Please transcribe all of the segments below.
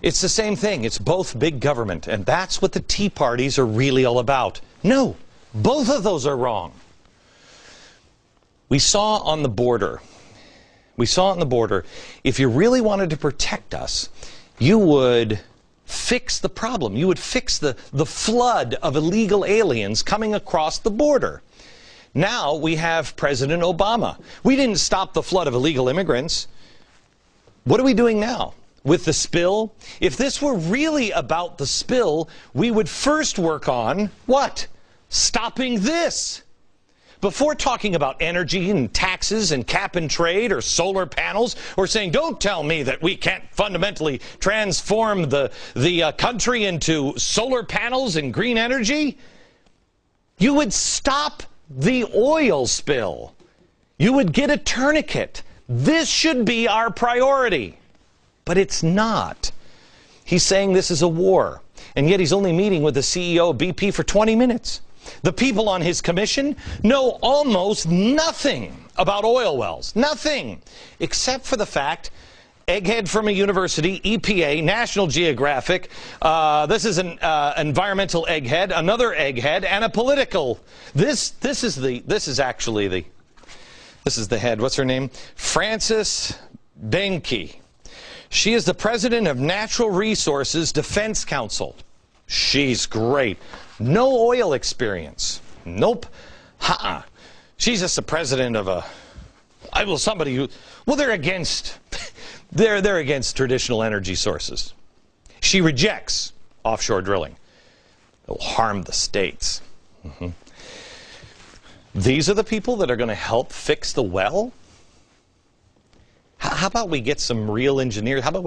It's the same thing. It's both big government, and that's what the Tea Parties are really all about. No, both of those are wrong. We saw on the border, if you really wanted to protect us, you would fix the problem. You would fix the flood of illegal aliens coming across the border. Now we have President Obama. We didn't stop the flood of illegal immigrants. What are we doing now? With the spill? If this were really about the spill, we would first work on what? Stopping this. Before talking about energy and taxes and cap and trade or solar panels, or saying, don't tell me that we can't fundamentally transform the country into solar panels and green energy, you would stop the oil spill. You would get a tourniquet. This should be our priority. But it's not. He's saying this is a war, and yet he's only meeting with the CEO of BP for 20 minutes. The people on his commission know almost nothing about oil wells. Nothing. Except for the fact, egghead from a university, EPA, National Geographic, this is an environmental egghead, another egghead, and a political. This is the head. What's her name? Frances Benke. She is the president of Natural Resources Defense Council. She's great. No oil experience. Nope. She's just the president of they're against they're against traditional energy sources. She rejects offshore drilling. It will harm the states. These are the people that are going to help fix the well? How about we get some real engineers? How about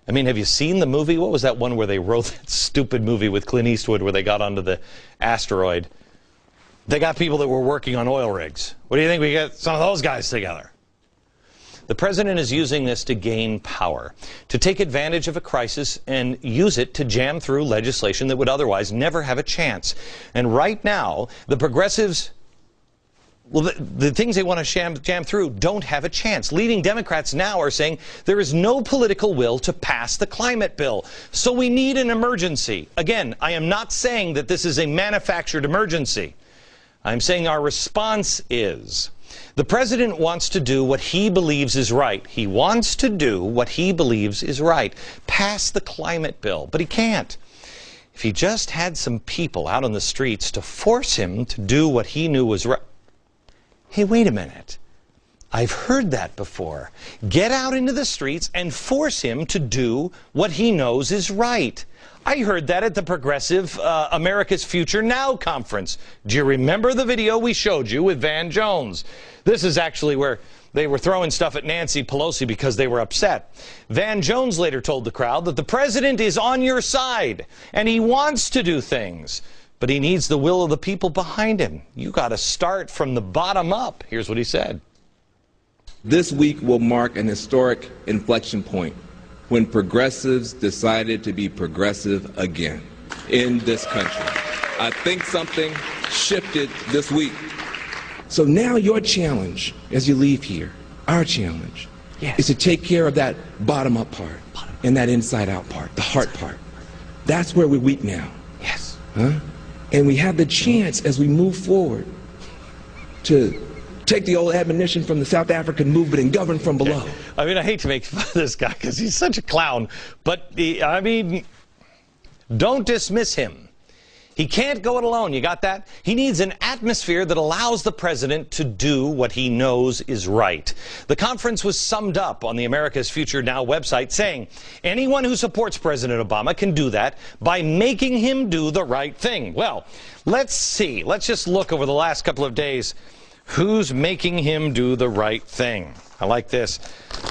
have you seen the movie? What was that one where they wrote that stupid movie with Clint Eastwood where they got onto the asteroid? They got people that were working on oil rigs. What do you think we get some of those guys together? The president is using this to gain power, to take advantage of a crisis and use it to jam through legislation that would otherwise never have a chance. And right now, the progressives, well, the things they want to jam through don't have a chance. Leading Democrats now are saying there is no political will to pass the climate bill. So we need an emergency. Again, I am not saying that this is a manufactured emergency. I'm saying our response is the president wants to do what he believes is right. He wants to do what he believes is right. Pass the climate bill. But he can't. If he just had some people out on the streets to force him to do what he knew was right. Hey, wait a minute. I've heard that before. Get out into the streets and force him to do what he knows is right. I heard that at the Progressive America's Future Now conference. Do you remember the video we showed you with Van Jones? This is actually where they were throwing stuff at Nancy Pelosi because they were upset. Van Jones later told the crowd that the president is on your side and he wants to do things. But he needs the will of the people behind him. You got to start from the bottom up. Here's what he said. This week will mark an historic inflection point when progressives decided to be progressive again in this country. I think something shifted this week. So now your challenge as you leave here, our challenge, is to take care of that bottom-up part and that inside-out part, the heart part. That's where we're weak now. Yes. And we have the chance as we move forward to take the old admonition from the South African movement and govern from below. I hate to make fun of this guy because he's such a clown, but don't dismiss him. He can't go it alone. You got that? He needs an atmosphere that allows the president to do what he knows is right. The conference was summed up on the America's Future Now website saying, anyone who supports President Obama can do that by making him do the right thing. Well, let's see. Let's just look over the last couple of days. Who's making him do the right thing? I like this.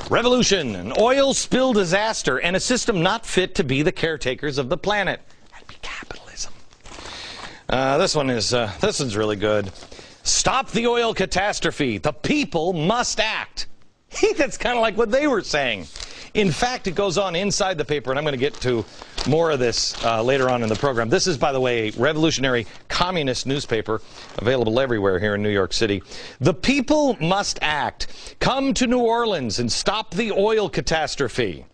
Revolution, an oil spill disaster, and a system not fit to be the caretakers of the planet. That'd be capitalism. This one's really good. Stop the oil catastrophe. The people must act. That's kind of like what they were saying. In fact, it goes on inside the paper, and I'm going to get to more of this later on in the program. This is, by the way, a revolutionary communist newspaper available everywhere here in New York City. The people must act. Come to New Orleans and stop the oil catastrophe.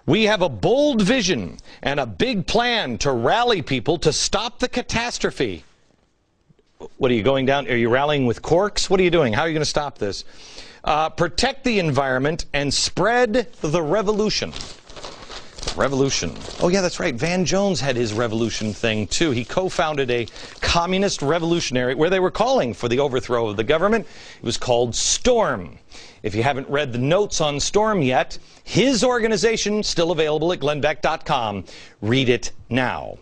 We have a bold vision and a big plan to rally people to stop the catastrophe. What are you going down? Are you rallying with corks? What are you doing? How are you going to stop this? Protect the environment and spread the revolution. Revolution. Oh, yeah, that's right. Van Jones had his revolution thing, too. He co-founded a communist revolutionary where they were calling for the overthrow of the government. It was called Storm. If you haven't read the notes on Storm yet, his organization, still available at glennbeck.com. Read it now.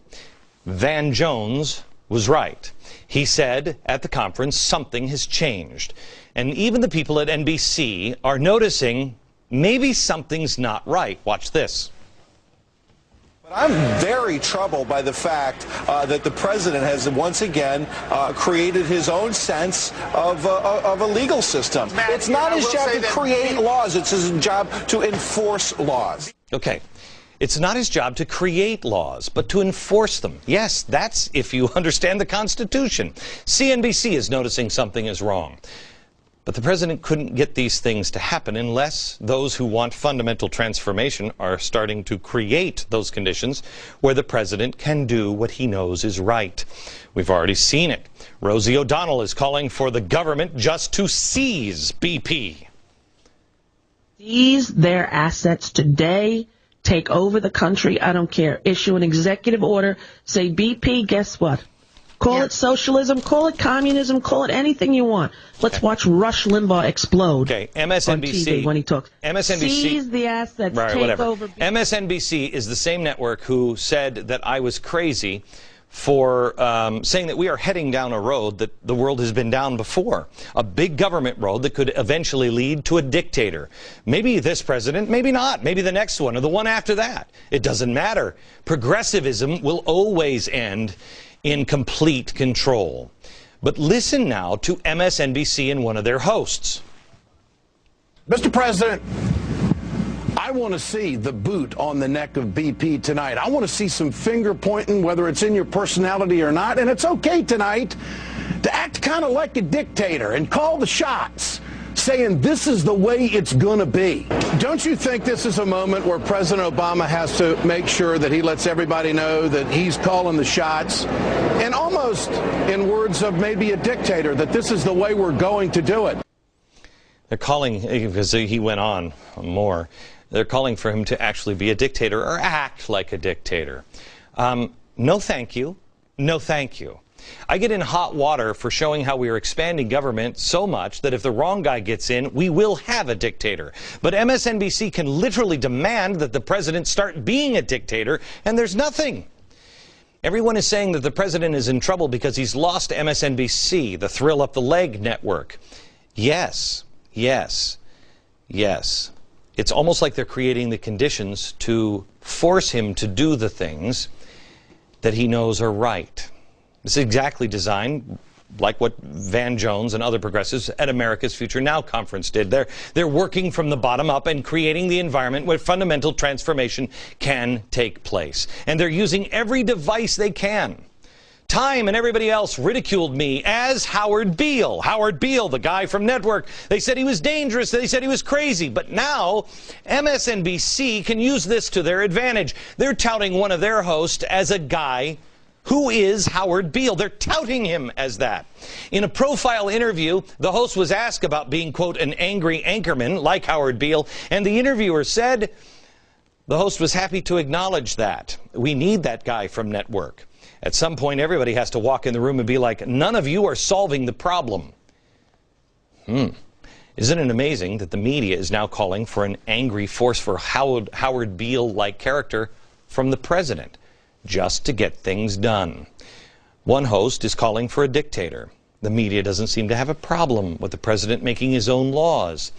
Van Jones was right. He said at the conference something has changed. And even the people at NBC are noticing maybe something's not right. Watch this. But I'm very troubled by the fact that the president has once again created his own sense of a legal system. Matt, it's not his job to create laws. It's his job to enforce laws. Okay. It's not his job to create laws, but to enforce them. Yes, that's if you understand the Constitution. CNBC is noticing something is wrong. But the president couldn't get these things to happen unless those who want fundamental transformation are starting to create those conditions where the president can do what he knows is right. We've already seen it. Rosie O'Donnell is calling for the government just to seize BP. Seize their assets today. Take over the country. I don't care. Issue an executive order. Say BP, guess what? Call it socialism, call it communism, call it anything you want. Let's watch Rush Limbaugh explode on TV when he talks. MSNBC, seize the assets, right, take whatever. over. MSNBC is the same network who said that I was crazy for saying that we are heading down a road that the world has been down before. A big government road that could eventually lead to a dictator. Maybe this president, maybe not. Maybe the next one or the one after that. It doesn't matter. Progressivism will always end in complete control. But listen now to MSNBC and one of their hosts. Mr. President, I want to see the boot on the neck of BP tonight. I want to see some finger pointing, whether it's in your personality or not. And it's okay tonight to act kind of like a dictator and call the shots, saying this is the way it's going to be. Don't you think this is a moment where President Obama has to make sure that he lets everybody know that he's calling the shots, and almost in words of maybe a dictator, that this is the way we're going to do it? They're calling, because he went on more, they're calling for him to actually be a dictator or act like a dictator. No thank you. No thank you. I get in hot water for showing how we are expanding government so much that if the wrong guy gets in, we will have a dictator. But MSNBC can literally demand that the president start being a dictator, and there's nothing. Everyone is saying that the president is in trouble because he's lost MSNBC, the Thrill Up the Leg network. Yes, yes, yes. It's almost like they're creating the conditions to force him to do the things that he knows are right. It's exactly designed like what Van Jones and other progressives at America's Future Now conference did. They're working from the bottom up and creating the environment where fundamental transformation can take place. And they're using every device they can. Time and everybody else ridiculed me as Howard Beale. Howard Beale, the guy from Network. They said he was dangerous. They said he was crazy. But now MSNBC can use this to their advantage. They're touting one of their hosts as a guy who is Howard Beale. They're touting him as that. In a profile interview, the host was asked about being, quote, an angry anchorman like Howard Beale, and the interviewer said the host was happy to acknowledge that. We need that guy from Network. At some point, everybody has to walk in the room and be like, none of you are solving the problem. Isn't it amazing that the media is now calling for an angry, forceful Howard Beale-like character from the president, just to get things done? One host is calling for a dictator. The media doesn't seem to have a problem with the president making his own laws.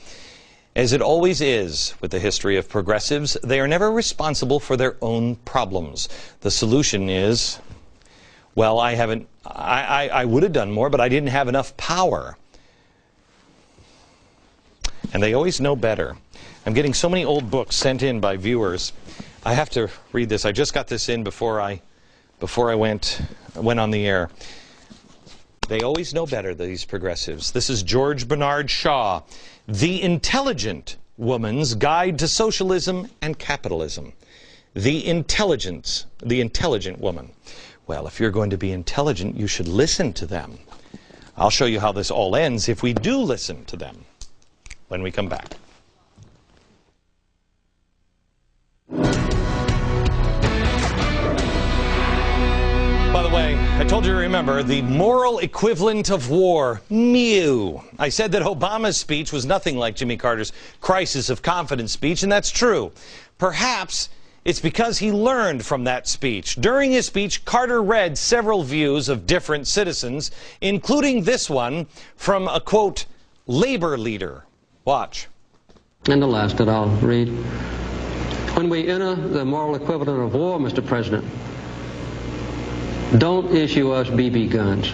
As it always is with the history of progressives, they are never responsible for their own problems. The solution is, well, I would have done more, but I didn't have enough power. And they always know better. I'm getting so many old books sent in by viewers. I have to read this. I just got this in before I went on the air. They always know better, these progressives. This is George Bernard Shaw. The intelligent Woman's Guide to Socialism and Capitalism. The Intelligent Woman. Well, if you're going to be intelligent, you should listen to them. I'll show you how this all ends if we do listen to them when we come back. By the way, I told you to remember the moral equivalent of war, mew. I said that Obama's speech was nothing like Jimmy Carter's crisis of confidence speech, and that's true. Perhaps it's because he learned from that speech. During his speech, Carter read several views of different citizens, including this one from a, quote, labor leader. Watch. And the last that I'll read. When we enter the moral equivalent of war, Mr. President, don't issue us BB guns.